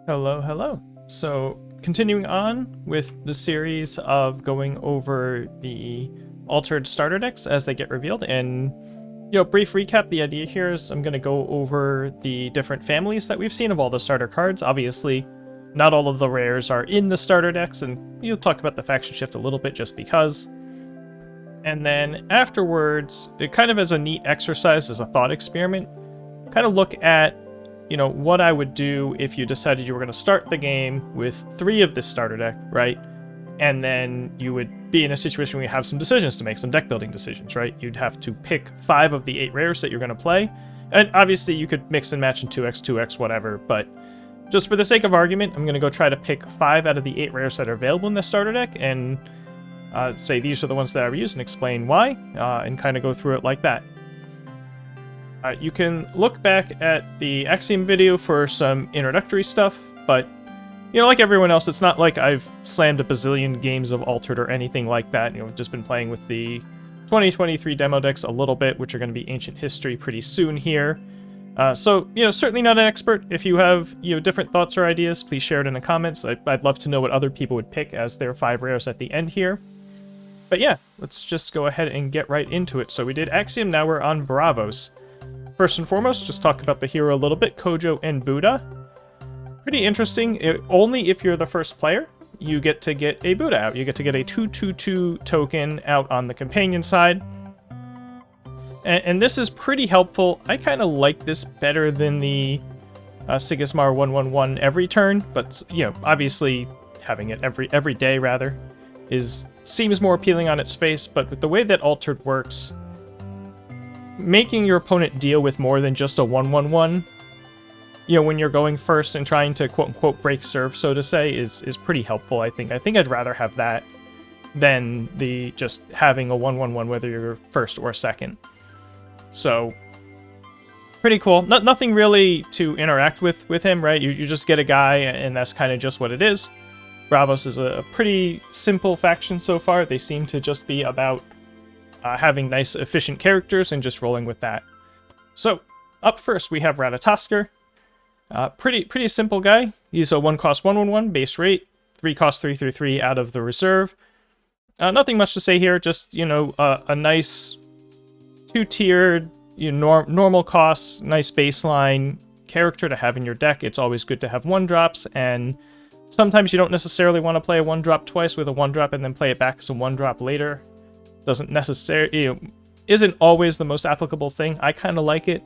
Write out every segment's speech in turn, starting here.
Hello, hello. So, continuing on with the series of going over the altered starter decks as they get revealed, and brief recap. The idea here is I'm going to go over the different families that we've seen of all the starter cards. Obviously, not all of the rares are in the starter decks, and you'll talk about the faction shift a little bit just because. And then afterwards, it kind of as a neat exercise, as a thought experiment, kind of look at what I would do if you decided you were going to start the game with 3 of this starter deck, right? And then you would be in a situation where you have some decisions to make, some deck building decisions, right? You'd have to pick 5 of the 8 rares that you're going to play. And obviously you could mix and match in 2x, 2x, whatever, but just for the sake of argument, I'm going to go try to pick 5 out of the 8 rares that are available in this starter deck and say these are the ones that I would use and explain why, and kind of go through it like that. You can look back at the Axiom video for some introductory stuff, but, like everyone else, it's not like I've slammed a bazillion games of Altered or anything like that. I've just been playing with the 2023 demo decks a little bit, which are going to be Ancient History pretty soon here. So, certainly not an expert. If you have, different thoughts or ideas, please share it in the comments. I'd love to know what other people would pick as their 5 rares at the end here. But yeah, let's just go ahead and get right into it. So we did Axiom, now we're on Bravos. First and foremost, just talk about the hero a little bit, Kojo and Buddha. Pretty interesting. Only if you're the first player, you get to get a Buddha out. You get to get a 2/2/2 token out on the companion side. And this is pretty helpful. I kind of like this better than the Sigismar 1/1/1 every turn, but obviously having it every day rather seems more appealing on its face. But with the way that Altered works, making your opponent deal with more than just a 1/1/1, when you're going first and trying to quote-unquote break serve, so to say, is pretty helpful, I think. I think I'd rather have that than the just having a 1/1/1 whether you're first or second. So, pretty cool. Nothing really to interact with him, right? You just get a guy, and that's kind of just what it is. Bravos is a pretty simple faction so far. They seem to just be about having nice, efficient characters and just rolling with that. So, up first we have Ratatoskr. Pretty simple guy. He's a 1-cost 1/1/1 base rate, 3-cost 3/3 out of the reserve. Nothing much to say here. Just a nice 2-tiered, normal cost, nice baseline character to have in your deck. It's always good to have 1-drops, and sometimes you don't necessarily want to play a 1-drop twice with a 1-drop and then play it back as a 1-drop later. Doesn't necessarily, isn't always the most applicable thing. I kind of like it,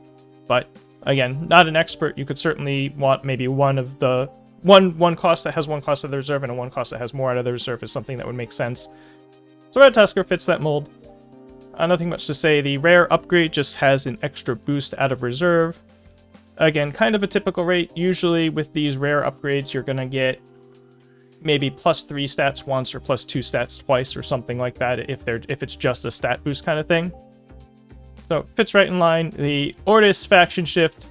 but again, not an expert. You could certainly want maybe one of the one cost that has 1 cost of the reserve and a 1 cost that has more out of the reserve is something that would make sense. So Ratatoskr fits that mold. Nothing much to say. The rare upgrade just has an extra boost out of reserve. Again, kind of a typical rate. Usually with these rare upgrades, you're gonna get maybe +3 stats once or +2 stats twice or something like that if it's just a stat boost kind of thing. So fits right in line. The Ortis faction shift,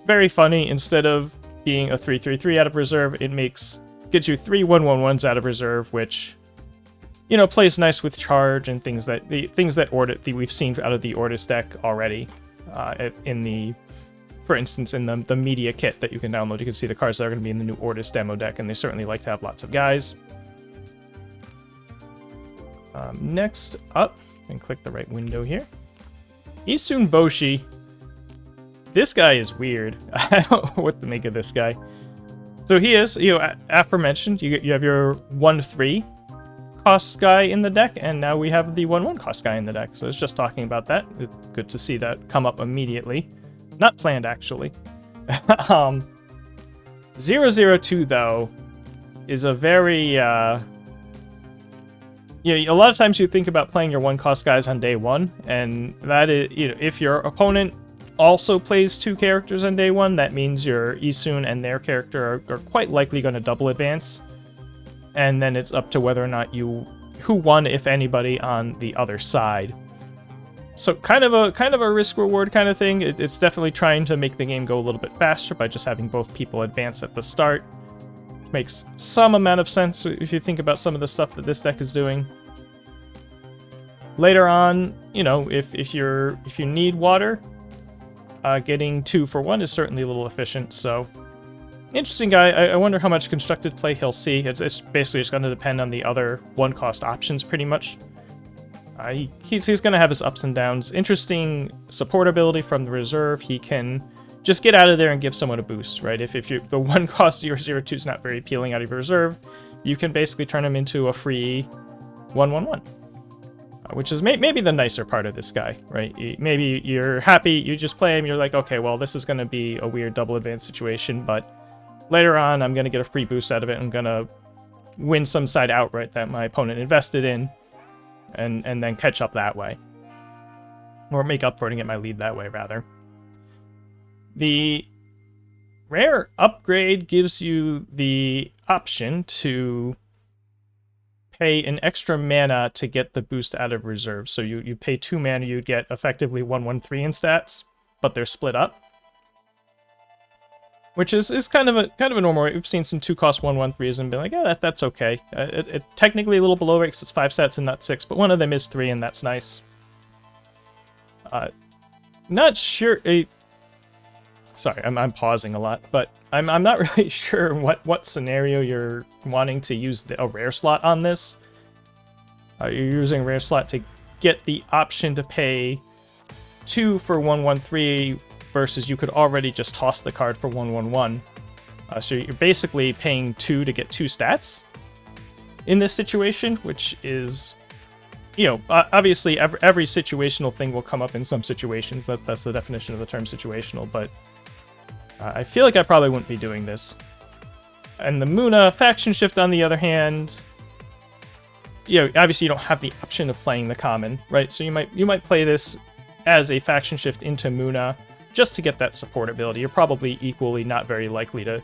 very funny. Instead of being a 3/3/3 out of reserve, it gets you 3 1/1/1s out of reserve, which plays nice with charge and things that we've seen out of the Ortis deck already. For instance, in the media kit that you can download, you can see the cards that are going to be in the new Ortis demo deck, and they certainly like to have lots of guys. Next up, and click the right window here. Isun Boshi. This guy is weird. I don't know what to make of this guy. So he is, aforementioned, you have your 1/3 cost guy in the deck, and now we have the 1/1 cost guy in the deck. So it's just talking about that. It's good to see that come up immediately. Not planned, actually. 002, though, is a very, a lot of times you think about playing your 1-cost guys on day 1, and that is, if your opponent also plays 2 characters on day 1, that means your Isun and their character are quite likely going to double advance, and then it's up to whether or not who won, if anybody, on the other side. So kind of a risk-reward kind of thing. It's definitely trying to make the game go a little bit faster by just having both people advance at the start. Makes some amount of sense if you think about some of the stuff that this deck is doing. Later on, if you need water, getting 2 for 1 is certainly a little efficient. So interesting guy. I wonder how much constructed play he'll see. It's basically just going to depend on the other one-cost options, pretty much. He's going to have his ups and downs. Interesting support ability from the reserve. He can just get out of there and give someone a boost, right? If the one-cost 0/0/2 is not very appealing out of your reserve, you can basically turn him into a free 1/1/1. Which is maybe the nicer part of this guy, right? Maybe you're happy, you just play him, you're like, okay, well, this is going to be a weird double advance situation, but later on, I'm going to get a free boost out of it. I'm going to win some side outright that my opponent invested in, and then catch up that way. Or make up for it and get my lead that way, rather. The rare upgrade gives you the option to pay an extra mana to get the boost out of reserve. So you pay 2 mana, you get effectively 1/1/3 in stats, but they're split up. Which is kind of a normal way. We've seen some 2-cost 1/1/3s and been like, yeah, that's okay. It technically a little below it because it's 5 stats and not 6, but one of them is 3, and that's nice. Not sure. Sorry, I'm pausing a lot, but I'm not really sure what scenario you're wanting to use a rare slot on this. You're using a rare slot to get the option to pay 2 for 1/1/3 versus you could already just toss the card for 1/1/1. So you're basically paying 2 to get 2 stats in this situation, which is, you know, obviously every situational thing will come up in some situations. That's the definition of the term situational, but I feel like I probably wouldn't be doing this. And the Muna faction shift, on the other hand, you know, obviously you don't have the option of playing the common, right? So you might play this as a faction shift into Muna just to get that support ability. You're probably equally not very likely to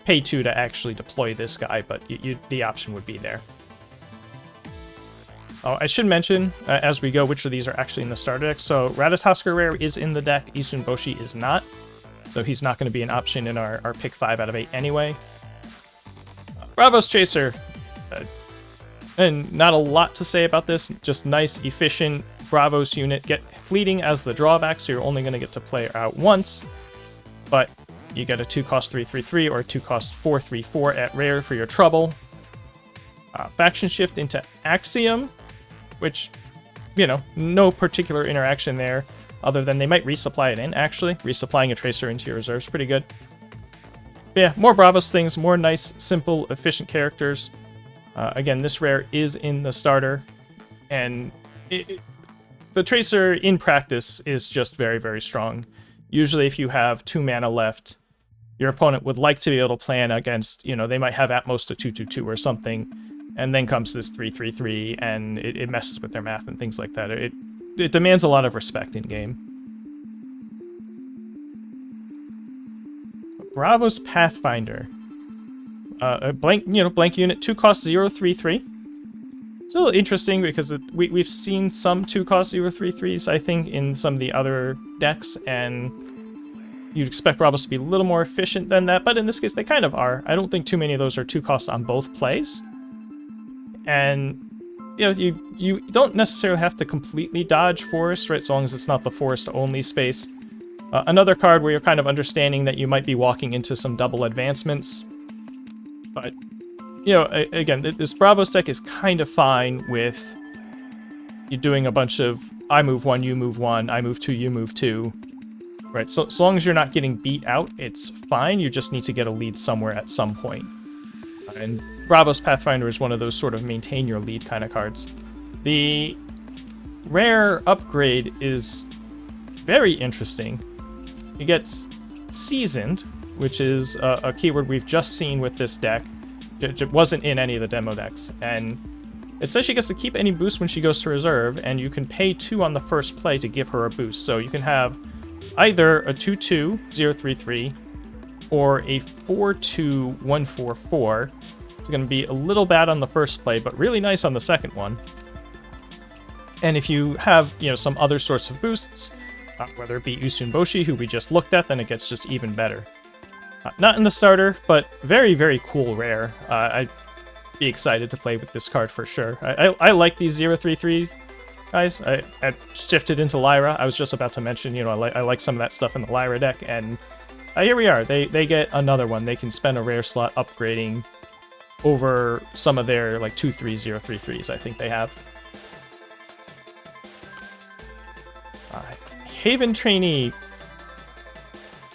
pay 2 to actually deploy this guy, but the option would be there. Oh, I should mention, as we go, which of these are actually in the starter deck. So Ratatoskr Rare is in the deck, Isunboshi is not. So he's not going to be an option in our pick 5 out of 8 anyway. Bravos Chaser. And not a lot to say about this, just nice, efficient Bravos unit. Get fleeting as the drawback, so you're only going to get to play out once. But you get a 2-cost 3/3/3 or a 2-cost 4/3/4 at rare for your trouble. Faction shift into Axiom, which, you know, no particular interaction there, other than they might resupply it in, actually. Resupplying a Tracer into your reserves, pretty good. But yeah, more Bravos things, more nice, simple, efficient characters. Again, this rare is in the starter, and the Tracer in practice is just very, very strong. Usually if you have 2 mana left, your opponent would like to be able to plan against, you know, they might have at most a 2/2/2 or something, and then comes this 3/3/3, and it messes with their math and things like that. It demands a lot of respect in game. Bravos Pathfinder. A blank unit, 2-cost 0/3/3. It's a little interesting because we've seen some 2-cost 0/3/3s, I think, in some of the other decks, and you'd expect Bravos to be a little more efficient than that, but in this case they kind of are. I don't think too many of those are 2-costs on both plays. And you know, you don't necessarily have to completely dodge forest, right, so long as it's not the forest-only space. Another card where you're kind of understanding that you might be walking into some double advancements. But, you know, again, this Bravos deck is kind of fine with you doing a bunch of I move 1, you move 1, I move 2, you move 2. Right, so long as you're not getting beat out, it's fine. You just need to get a lead somewhere at some point. And Bravos Pathfinder is one of those sort of maintain your lead kind of cards. The rare upgrade is very interesting. It gets Seasoned, which is a keyword we've just seen with this deck. It wasn't in any of the demo decks. And it says she gets to keep any boost when she goes to reserve, and you can pay 2 on the first play to give her a boost. So you can have either a 2/2 0/3/3 or a 4/2 1/4/4. It's going to be a little bad on the first play, but really nice on the second one. And if you have, you know, some other sorts of boosts, whether it be Usunboshi, who we just looked at, then it gets just even better. Not in the starter, but very, very cool rare. I'd be excited to play with this card for sure. I like these 0/3/3 guys. I shifted into Lyra. I was just about to mention, you know, I like some of that stuff in the Lyra deck, and Here we are. They get another one. They can spend a rare slot upgrading over some of their like 2/3/0/3/3s I think they have. Haven Trainee.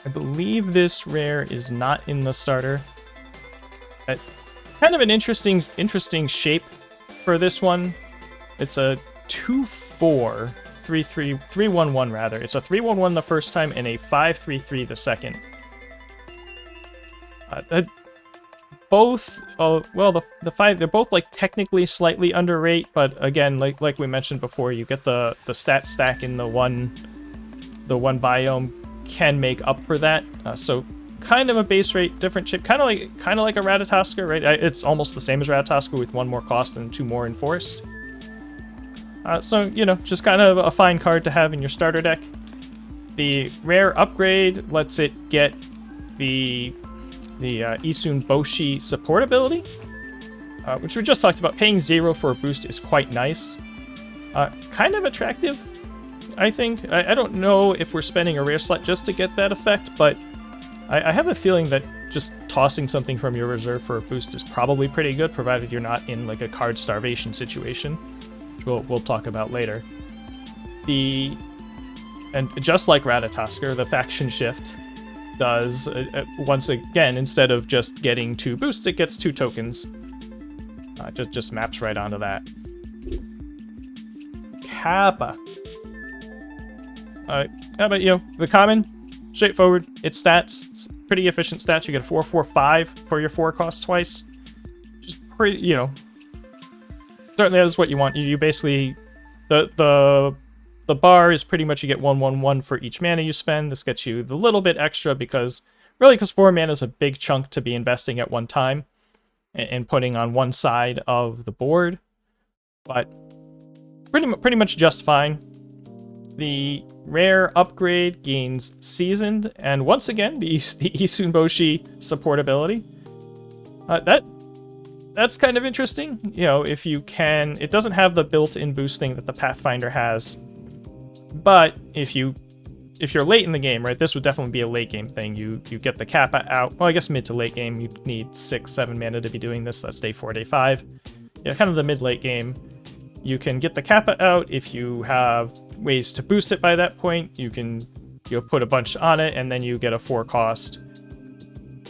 I believe this rare is not in the starter. Kind of an interesting shape for this one. It's a 2/4 3/3 rather. It's a 3/1 the first time and a 5/3/3 the second. Both, well, the five, they're both like technically slightly underrate, but again, like we mentioned before, you get the stat stack in the one biome can make up for that. So kind of a base rate different chip, kind of like a Ratatoskr, right? It's almost the same as Ratatoskr with 1 more cost and 2 more enforced. So you know, just kind of a fine card to have in your starter deck. The rare upgrade lets it get the Isun Boshi support ability, which we just talked about. Paying 0 for a boost is quite nice. Kind of attractive, I think. I don't know if we're spending a rare slot just to get that effect, but I have a feeling that just tossing something from your reserve for a boost is probably pretty good, provided you're not in like a card starvation situation, which we'll talk about later. And just like Ratatoskr, the faction shift does, once again, instead of just getting 2 boosts, it gets 2 tokens. Just maps right onto that. Kappa. How about, you know, the common? Straightforward. It's stats. It's pretty efficient stats. You get a 4/4/5 for your 4 costs twice. Just pretty, you know, certainly that's what you want. You basically, the bar is pretty much you get 1/1/1 for each mana you spend. This gets you the little bit extra because 4 mana is a big chunk to be investing at one time and putting on one side of the board, but pretty much just fine. The rare upgrade gains Seasoned, and once again, the Isun Boshi support ability. That's kind of interesting. You know, if you can, it doesn't have the built-in boosting that the Pathfinder has, but if you're late in the game, right, this would definitely be a late game thing. You get the Kappa out. Well, I guess mid to late game, you need 6-7 mana to be doing this. That's day 4, day 5. Yeah, kind of the mid-late game. You can get the Kappa out if you have ways to boost it by that point. You can put a bunch on it, and then you get a 4 cost,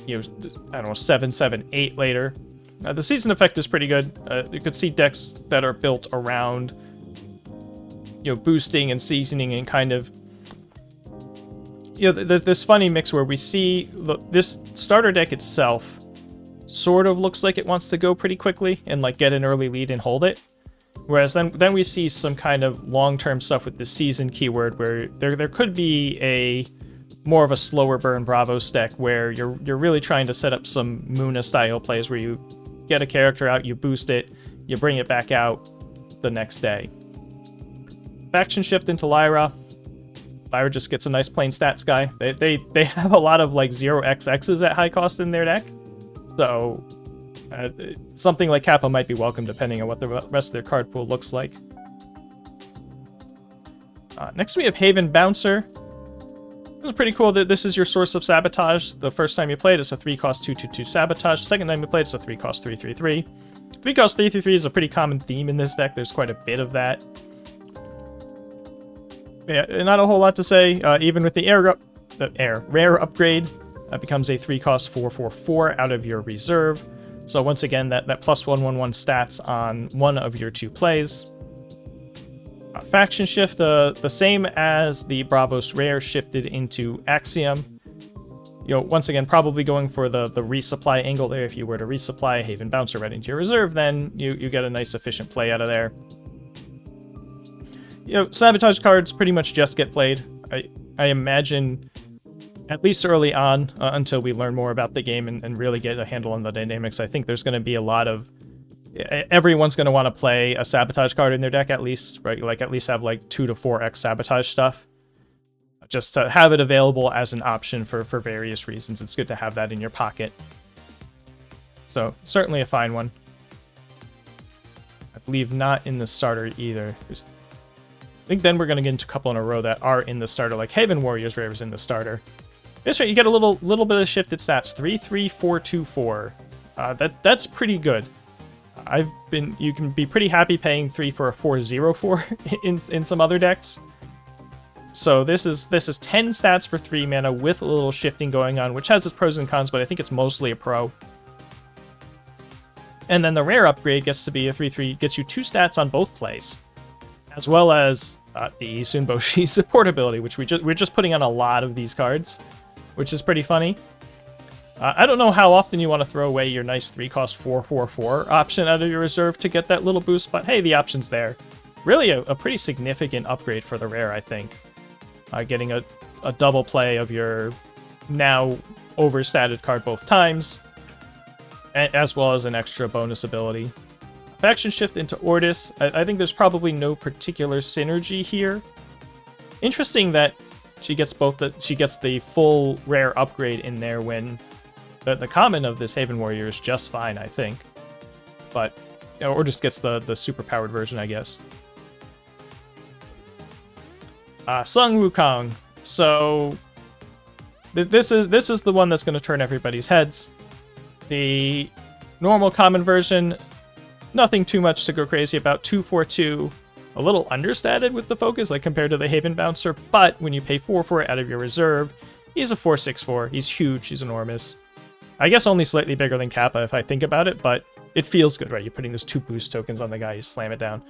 I don't know, 7/7/8 later. The season effect is pretty good. You could see decks that are built around, boosting and seasoning and kind of, this funny mix where we see this starter deck itself sort of looks like it wants to go pretty quickly and like get an early lead and hold it. Whereas then we see some kind of long-term stuff with the season keyword where there could be more of a slower burn Bravos deck where you're really trying to set up some Muna style plays where you get a character out, you boost it, you bring it back out the next day. Faction shift into Lyra. Lyra just gets a nice plain stats guy. They have a lot of like 0xx's at high cost in their deck, so something like Kappa might be welcome depending on what the rest of their card pool looks like. Next we have Haven Bouncer. This is pretty cool that this is your source of sabotage. The first time you play it, it's a 3-cost 2/2/2 sabotage. The second time you play it, it's a 3-cost 3/3/3. 3-cost 3/3/3 is a pretty common theme in this deck. There's quite a bit of that. Yeah, not a whole lot to say. Even with the rare upgrade, that becomes a 3-cost 4/4/4 out of your reserve. So once again, that plus 1/1/1 stats on one of your 2 plays. Faction shift, the same as the Bravos rare, shifted into Axiom. Once again, probably going for the resupply angle there. If you were to resupply Haven Bouncer right into your reserve, then you get a nice efficient play out of there. Sabotage cards pretty much just get played. I imagine, at least early on, until we learn more about the game and really get a handle on the dynamics, I think there's going to be a lot of... Everyone's going to want to play a sabotage card in their deck at least, right? Like at least have like 2 to 4x sabotage stuff. Just to have it available as an option for various reasons. It's good to have that in your pocket. So certainly a fine one. I believe not in the starter either. I think then we're going to get into a couple in a row that are in the starter, like Haven Warriors Rare is in the starter. This right, you get a little bit of shifted stats. 3-3-4-2-4. That's pretty good. You can be pretty happy paying 3 for a 4-0-4 in some other decks. So this is 10 stats for 3 mana with a little shifting going on, which has its pros and cons, but I think it's mostly a pro. And then the rare upgrade gets to be a 3-3, gets you 2 stats on both plays, as well as the Sunboshi support ability, which we're just putting on a lot of these cards, which is pretty funny. I don't know how often you want to throw away your nice 3-cost 4-4-4 option out of your reserve to get that little boost, but hey, the option's there. Really a pretty significant upgrade for the rare, I think. Getting a double play of your now overstated card both times, as well as an extra bonus ability. Faction shift into Ordis. I think there's probably no particular synergy here. Interesting that she gets the full rare upgrade in there when the common of this Haven Warrior is just fine, I think. But or just gets the super powered version, I guess. Sung Wukong. So this is the one that's going to turn everybody's heads. The normal common version, nothing too much to go crazy about. 2/4/2, a little understated with the focus, like compared to the Haven Bouncer. But when you pay 4 for it out of your reserve, he's a 4/6/4. He's huge. He's enormous. I guess only slightly bigger than Kappa if I think about it, but it feels good, right? You're putting those 2 boost tokens on the guy, you slam it down.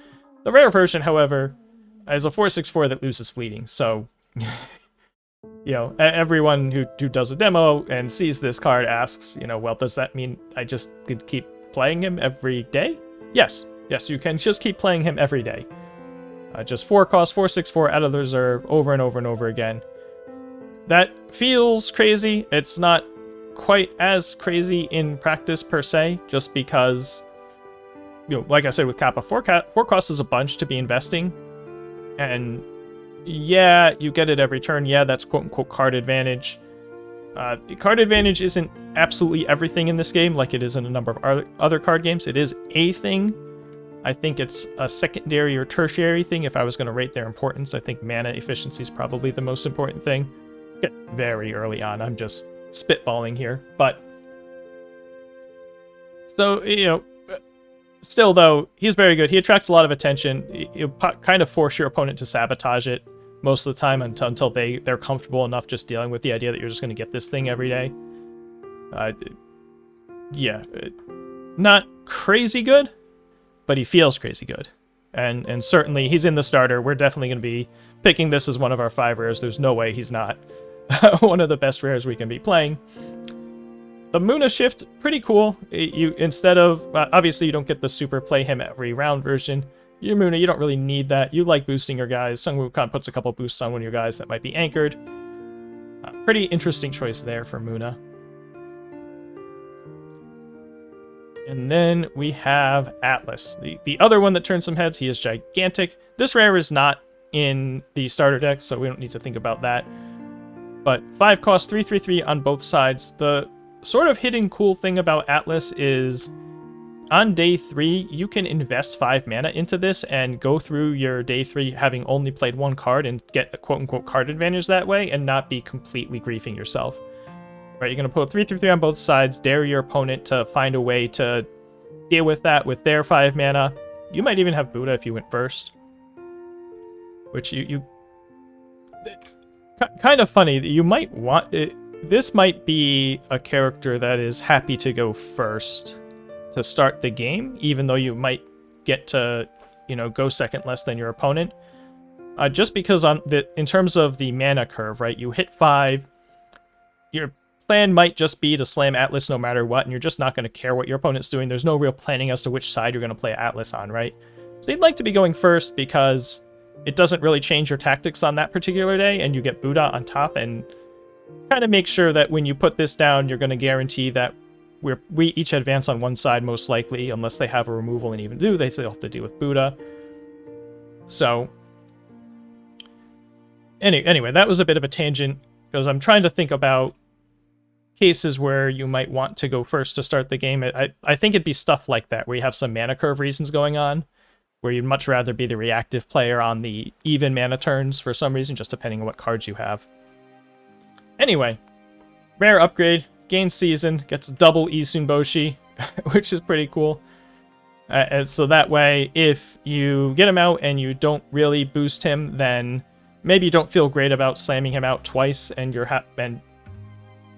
The rare version, however, is a 4/6/4 that loses fleeting. So, you know, everyone who does a demo and sees this card asks, you know, well, does that mean I just could keep playing him every day? Yes, you can just keep playing him every day. Just 4-cost 4/6/4 out of the reserve over and over and over again. That feels crazy. It's not quite as crazy in practice per se, just because, you know, like I said with Kappa, 4 cost is a bunch to be investing, and yeah, you get it every turn. Yeah, that's quote-unquote card advantage. Card advantage isn't absolutely everything in this game like it is in a number of other card games. It is a thing. I think it's a secondary or tertiary thing if I was going to rate their importance. I think mana efficiency is probably the most important thing. Very early on, I'm just spitballing here, but so, you know, still though, he's very good. He attracts a lot of attention. You kind of force your opponent to sabotage it most of the time until they're comfortable enough just dealing with the idea that you're just going to get this thing every day. Yeah, not crazy good, but he feels crazy good, and certainly he's in the starter. We're definitely going to be picking this as one of our 5 rares. There's no way he's not one of the best rares we can be playing. The Muna shift, pretty cool. You instead of obviously you don't get the super play him every round version. Your Muna, you don't really need that. You like boosting your guys. Sung Wukong puts a couple boosts on one of your guys that might be anchored. Pretty interesting choice there for Muna. And then we have Atlas, the other one that turns some heads. He is gigantic. This rare is not in the starter deck, so we don't need to think about that. But 5 cost 3/3/3 on both sides. The sort of hidden cool thing about Atlas is on day 3, you can invest 5 mana into this and go through your day 3 having only played 1 card and get a quote-unquote card advantage that way and not be completely griefing yourself. Right, you're going to put 3/3/3 on both sides, dare your opponent to find a way to deal with that with their 5 mana. You might even have Buddha if you went first. Which you kind of funny that you might want it. This might be a character that is happy to go first to start the game, even though you might get to, you know, go second less than your opponent. Just because in terms of the mana curve, right, you hit 5, your plan might just be to slam Atlas no matter what, and you're just not going to care what your opponent's doing. There's no real planning as to which side you're going to play Atlas on, right? So you'd like to be going first because it doesn't really change your tactics on that particular day, and you get Buddha on top, and kind of make sure that when you put this down, you're going to guarantee that we each advance on one side most likely, unless they have a removal, and even do, they still have to deal with Buddha. So, anyway, that was a bit of a tangent, because I'm trying to think about cases where you might want to go first to start the game. I think it'd be stuff like that, where you have some mana curve reasons going on, where you'd much rather be the reactive player on the even mana turns for some reason, just depending on what cards you have. Anyway, rare upgrade, gains season, gets double Isunboshi, which is pretty cool. And so that way, if you get him out and you don't really boost him, then maybe you don't feel great about slamming him out twice, and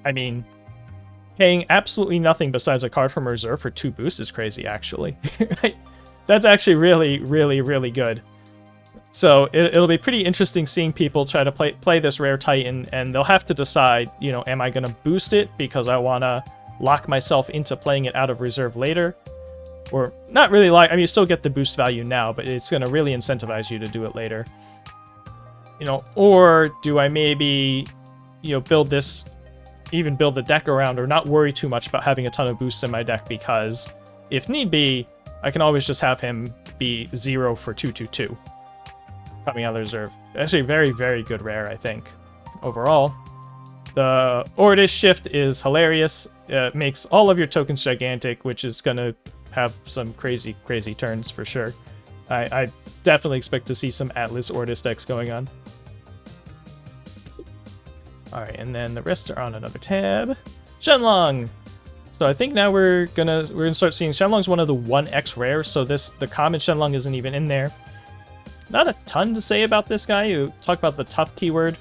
I mean, paying absolutely nothing besides a card from reserve for 2 boosts is crazy, actually. That's actually really, really, really good. So it'll be pretty interesting seeing people try to play this rare Titan, and they'll have to decide, you know, am I going to boost it because I want to lock myself into playing it out of reserve later? Or not really I mean, you still get the boost value now, but it's going to really incentivize you to do it later. You know, or do I maybe, you know, build the deck around, or not worry too much about having a ton of boosts in my deck, because if need be, I can always just have him be 0 for 2/2/2. Coming out of the reserve. Actually, very, very good rare, I think. Overall, the Ordis shift is hilarious. It makes all of your tokens gigantic, which is going to have some crazy, crazy turns for sure. I definitely expect to see some Atlas Ordis decks going on. Alright, and then the rest are on another tab. Shenlong! So I think now we're gonna start seeing Shenlong's one of the 1x rares, so the common Shenlong isn't even in there. Not a ton to say about this guy. You talk about the tough keyword.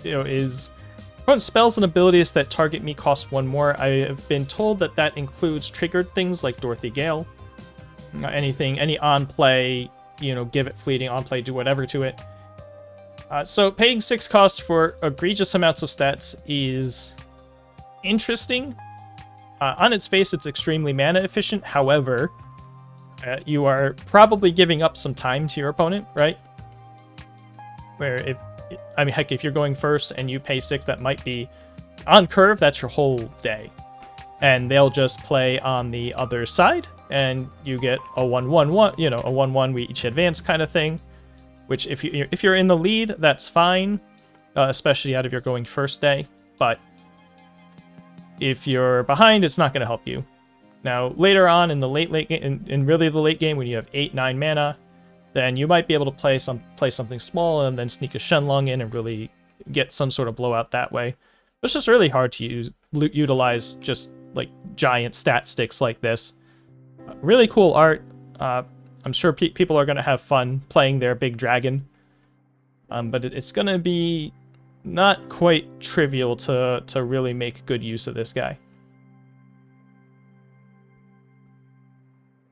You know, is spells and abilities that target me cost 1 more. I have been told that that includes triggered things like Dorothy Gale. Any on play, you know, give it fleeting, on play, do whatever to it. So paying 6 cost for egregious amounts of stats is interesting. On its face, it's extremely mana efficient. However, you are probably giving up some time to your opponent, right? Where heck, if you're going first and you pay 6, that might be on curve, that's your whole day. And they'll just play on the other side, and you get a 1-1-1, you know, a 1-1 we each advance kind of thing. Which, if you're in the lead, that's fine, especially out of your going first day. But if you're behind, it's not going to help you. Now, later on in the late game, in really the late game, when you have 8-9 mana, then you might be able to play something small and then sneak a Shenlong in and really get some sort of blowout that way. But it's just really hard to utilize just like giant stat sticks like this. Really cool art. I'm sure people are going to have fun playing their big dragon. But it's going to be not quite trivial to really make good use of this guy.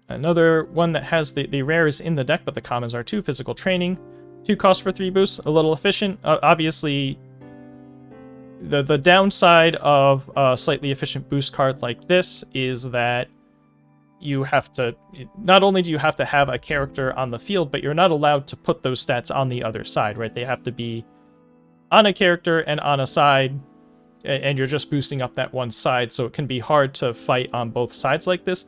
Another one that has the rares in the deck, but the commons are too. Physical Training. 2 cost for 3 boosts. A little efficient. Obviously, the downside of a slightly efficient boost card like this is that you have to... Not only do you have to have a character on the field, but you're not allowed to put those stats on the other side, right? They have to be on a character and on a side, and you're just boosting up that one side, so it can be hard to fight on both sides like this.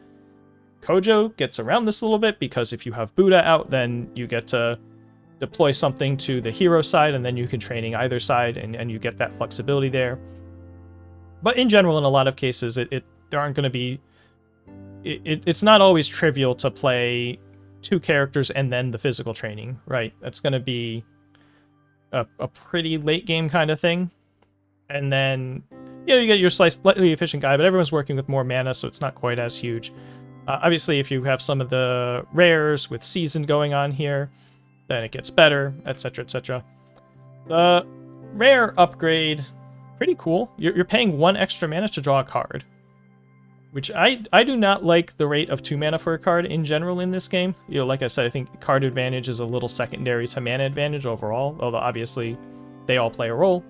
Kojo gets around this a little bit, because if you have Buddha out, then you get to deploy something to the hero side, and then you can training either side, and you get that flexibility there. But in general, in a lot of cases, there aren't going to be... It's not always trivial to play 2 characters and then the physical training, right? That's going to be a pretty late game kind of thing. And then, you know, you get your slightly efficient guy, but everyone's working with more mana, so it's not quite as huge. Obviously, if you have some of the rares with season going on here, then it gets better, etc., etc. The rare upgrade, pretty cool. You're paying 1 extra mana to draw a card, which I do not like the rate of 2 mana for a card in general in this game. You know, like I said, I think card advantage is a little secondary to mana advantage overall, although obviously they all play a role.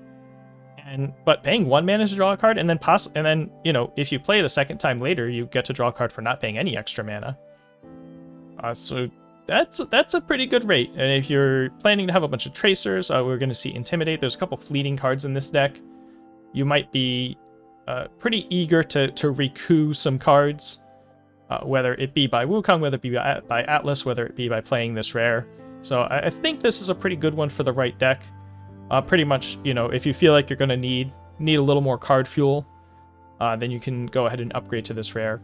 But paying 1 mana to draw a card, and then you know, if you play it a second time later, you get to draw a card for not paying any extra mana. So that's a pretty good rate. And if you're planning to have a bunch of tracers, we're going to see Intimidate. There's a couple fleeting cards in this deck. You might be pretty eager to recoup some cards, whether it be by Wukong, whether it be by Atlas, whether it be by playing this rare. So I think this is a pretty good one for the right deck. Pretty much, you know, if you feel like you're going to need a little more card fuel, then you can go ahead and upgrade to this rare.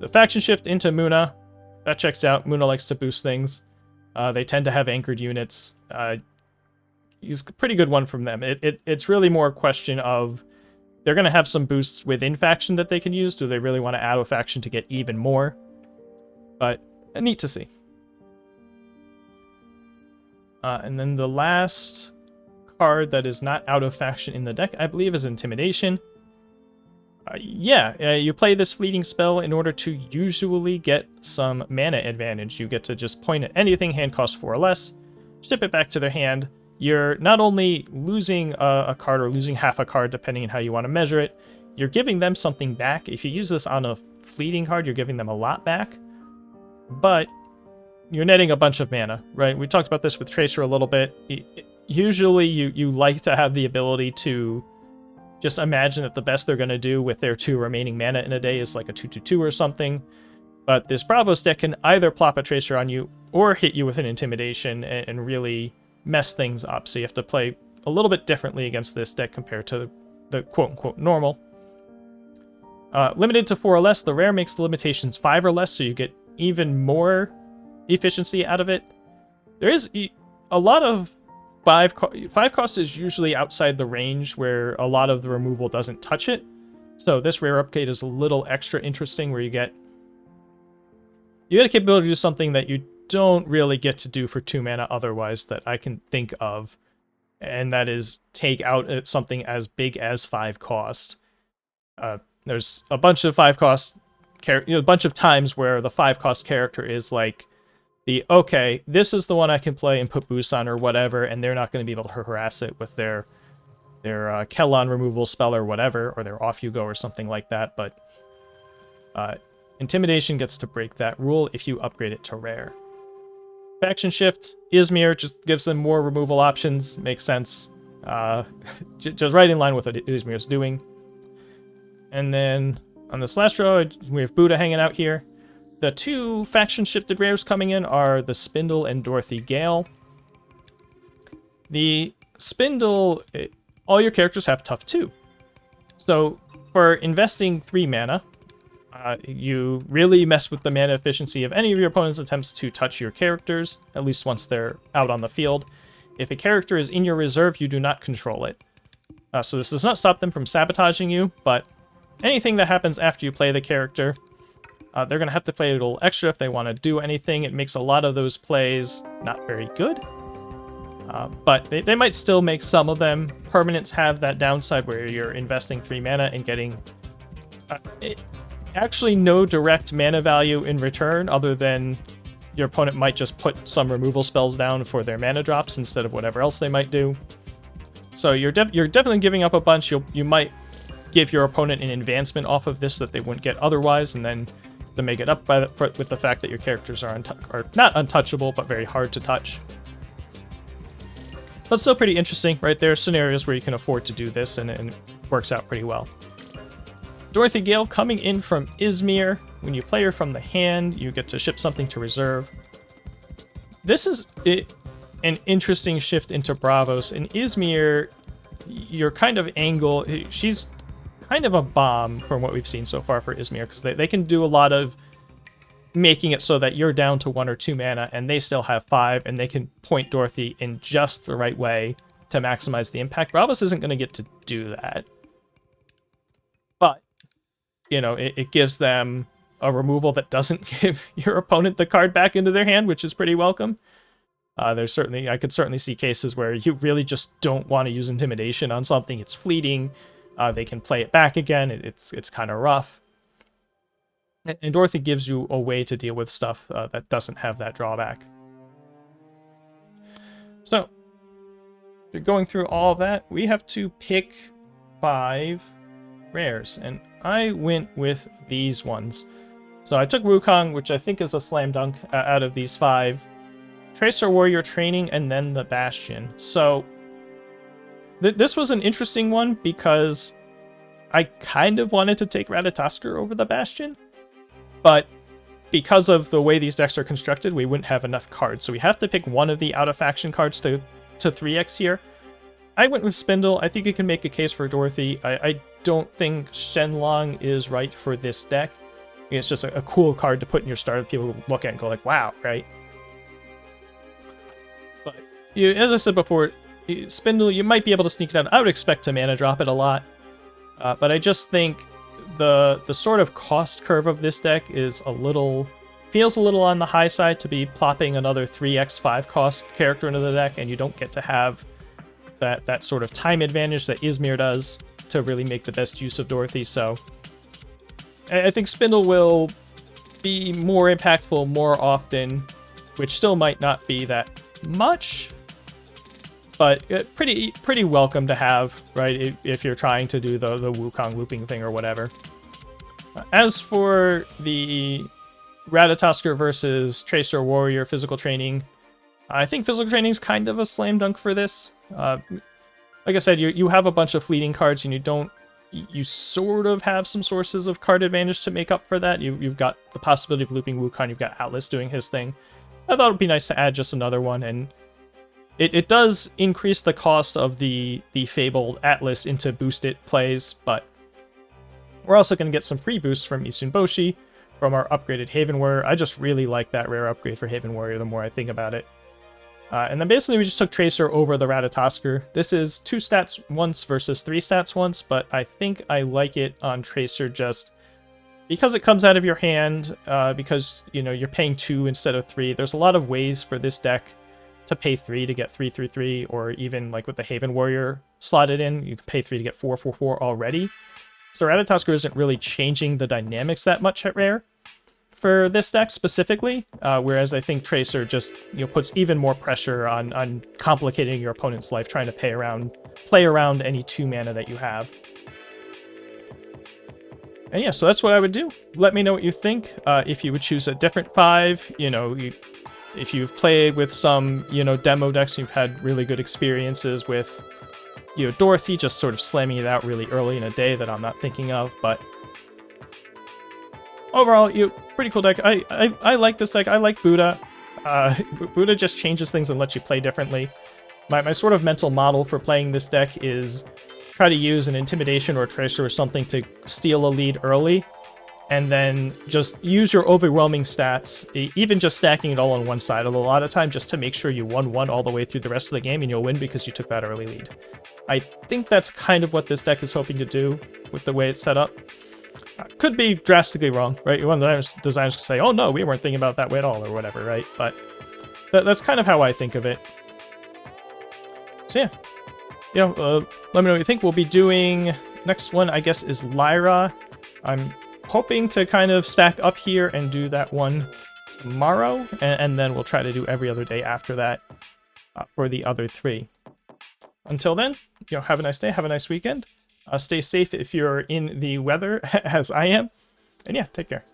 The faction shift into Muna, that checks out. Muna likes to boost things. They tend to have anchored units. He's a pretty good one from them. It's really more a question of they're going to have some boosts within faction that they can use. Do they really want to add a faction to get even more? But neat to see. And then the last card that is not out of faction in the deck, I believe, is Intimidation. You play this fleeting spell in order to usually get some mana advantage. You get to just point at anything hand cost 4 or less, ship it back to their hand. You're not only losing a card or losing half a card, depending on how you want to measure it, you're giving them something back. If you use this on a fleeting card, you're giving them a lot back. But you're netting a bunch of mana, right? We talked about this with Tracer a little bit. Usually you like to have the ability to just imagine that the best they're going to do with their 2 remaining mana in a day is like a 2/2 or something. But this Bravos deck can either plop a Tracer on you or hit you with an Intimidation and really mess things up. So you have to play a little bit differently against this deck compared to the quote-unquote normal. Limited to 4 or less, the rare makes the limitations 5 or less, so you get even more efficiency out of it. There is a lot of 5 cost is usually outside the range where a lot of the removal doesn't touch it. So this rare upgrade is a little extra interesting, where you get a capability to do something that you don't really get to do for 2 mana otherwise that I can think of, and that is take out something as big as 5 cost. There's a bunch of 5 cost a bunch of times where the 5 cost character is like okay, this is the one I can play and put boosts on or whatever, and they're not going to be able to harass it with their Kellon removal spell or whatever, or their Off You Go or something like that. But Intimidation gets to break that rule if you upgrade it to rare. Faction Shift, Izmir just gives them more removal options. Makes sense. Just right in line with what Izmir's doing. And then on this last row, we have Buddha hanging out here. The 2 faction-shifted rares coming in are the Spindle and Dorothy Gale. The Spindle, all your characters have tough 2. So for investing 3 mana, you really mess with the mana efficiency of any of your opponent's attempts to touch your characters, at least once they're out on the field. If a character is in your reserve, you do not control it. So this does not stop them from sabotaging you, but anything that happens after you play the character, they're going to have to play a little extra if they want to do anything. It makes a lot of those plays not very good. But they might still make some of them. Permanents have that downside where you're investing 3 mana and getting actually no direct mana value in return, other than your opponent might just put some removal spells down for their mana drops instead of whatever else they might do. So you're definitely giving up a bunch. You might give your opponent an advancement off of this that they wouldn't get otherwise, and then to make it up with the fact that your characters are not untouchable, but very hard to touch. But still pretty interesting, right? There are scenarios where you can afford to do this, and it works out pretty well. Dorothy Gale coming in from Izmir. When you play her from the hand, you get to ship something to reserve. This is an interesting shift into Bravos. In Izmir, your kind of angle, she's kind of a bomb from what we've seen so far for Izmir, because they can do a lot of making it so that you're down to 1 or 2 mana and they still have 5, and they can point Dorothy in just the right way to maximize the impact. Bravos isn't going to get to do that. But, it gives them a removal that doesn't give your opponent the card back into their hand, which is pretty welcome. I could certainly see cases where you really just don't want to use Intimidation on something. It's fleeting. They can play it back again. It's kind of rough. And Dorothy gives you a way to deal with stuff that doesn't have that drawback. So, going through all of that, we have to pick 5 rares. And I went with these ones. So I took Wukong, which I think is a slam dunk out of these 5. Tracer Warrior Training, and then the Bastion. So this was an interesting one because I kind of wanted to take Ratatoskr over the Bastion, but because of the way these decks are constructed, we wouldn't have enough cards. So we have to pick one of the out-of-faction cards to 3x here. I went with Spindle. I think you can make a case for Dorothy. I don't think Shenlong is right for this deck. It's just a cool card to put in your starter that people look at and go like, wow, right? But as I said before, Spindle, you might be able to sneak it out. I would expect to mana drop it a lot. But I just think the sort of cost curve of this deck is feels a little on the high side to be plopping another 3x5 cost character into the deck, and you don't get to have that sort of time advantage that Izmir does to really make the best use of Dorothy. So I think Spindle will be more impactful more often, which still might not be that much, but pretty welcome to have, right, if you're trying to do the Wukong looping thing or whatever. As for the Ratatosker versus Tracer Warrior physical training, I think physical training is kind of a slam dunk for this. Like I said, you have a bunch of fleeting cards, and you sort of have some sources of card advantage to make up for that. You've got the possibility of looping Wukong, you've got Atlas doing his thing. I thought it would be nice to add just another one, and it does increase the cost of the fabled Atlas into boosted plays, but we're also going to get some free boosts from Isunboshi, from our upgraded Haven Warrior. I just really like that rare upgrade for Haven Warrior the more I think about it. And then basically we just took Tracer over the Ratatosker. This is 2 stats once versus 3 stats once, but I think I like it on Tracer just because it comes out of your hand, because you're paying 2 instead of 3. There's a lot of ways for this deck to pay 3 to get 3/3/3, or even like with the Haven Warrior slotted in, you can pay 3 to get 4/4/4 already. So Ratatosker isn't really changing the dynamics that much at rare for this deck specifically, whereas I think Tracer just puts even more pressure on complicating your opponent's life, trying to play around any 2 mana that you have. And yeah, so that's what I would do. Let me know what you think. If you would choose a different 5, if you've played with some demo decks, you've had really good experiences with Dorothy, just sort of slamming it out really early in a day that I'm not thinking of, but overall, pretty cool deck. I like this deck. I like Buddha. Buddha just changes things and lets you play differently. My sort of mental model for playing this deck is try to use an Intimidation or Tracer or something to steal a lead early, and then just use your overwhelming stats, even just stacking it all on one side a lot of time, just to make sure you 1-1 all the way through the rest of the game, and you'll win because you took that early lead. I think that's kind of what this deck is hoping to do with the way it's set up. Could be drastically wrong, right? One of the designers could say, oh no, we weren't thinking about that way at all, or whatever, right? But that's kind of how I think of it. So yeah, let me know what you think. We'll be doing, next one, I guess, is Lyra. I'm hoping to kind of stack up here and do that one tomorrow, and then we'll try to do every other day after that for the other 3. Until then, have a nice day, have a nice weekend. Stay safe if you're in the weather, as I am. And yeah, take care.